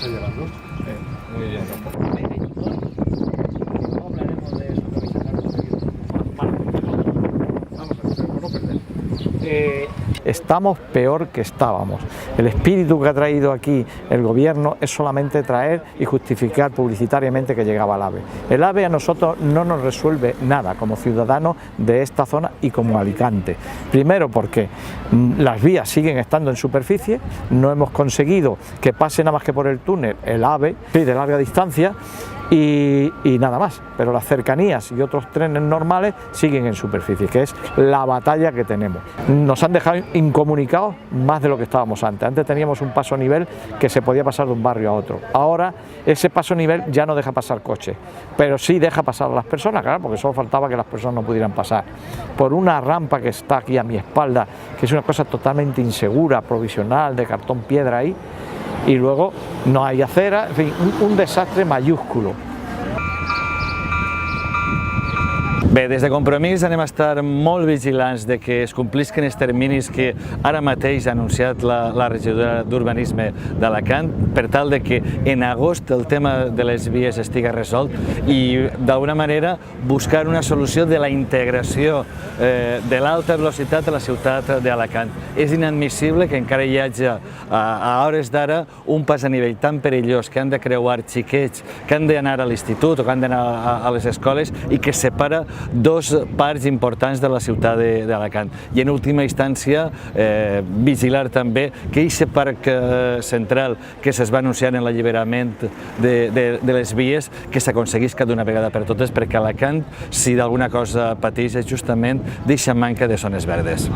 está llevando. Muy bien. No hablaremos de eso que vais a sacar los seguidores. Vamos a ver, por no perder. Estamos peor que estábamos. El espíritu que ha traído aquí el gobierno es solamente traer y justificar publicitariamente que llegaba el AVE. El AVE a nosotros no nos resuelve nada como ciudadanos de esta zona y como Alicante. Primero porque las vías siguen estando en superficie, no hemos conseguido que pase nada más que por el túnel el AVE de larga distancia y nada más, pero las cercanías y otros trenes normales siguen en superficie, que es la batalla que tenemos. Nos han dejado incomunicados más de lo que estábamos antes. Antes teníamos un paso a nivel que se podía pasar de un barrio a otro. Ahora ese paso a nivel ya no deja pasar coches, pero sí deja pasar a las personas, claro, porque solo faltaba que las personas no pudieran pasar. Por una rampa que está aquí a mi espalda, que es una cosa totalmente insegura, provisional, de cartón piedra ahí, y luego no hay acera, en fin, un desastre mayúsculo. Bé, des de Compromís anem a estar molt vigilants de que es complisquen els terminis que ara mateix ha anunciat la regidora d'Urbanisme d'Alacant per tal de que en agost el tema de les vies estigui resolt i d'alguna manera buscar una solució de la integració de l'alta velocitat a la ciutat d'Alacant. És inadmissible que encara hi hagi a hores d'ara un pas a nivell tan perillós que han de creuar xiquets que han d'anar a l'institut o que han d'anar a les escoles i que separa dos parts importants de la ciutat d'Alacant. I en última instància vigilar també que aquest parc central que es va anunciar en l'alliberament de les vies que s'aconseguisca d'una vegada per totes, perquè Alacant, si d'alguna cosa pateix, és justament d'aquesta manca de zones verdes.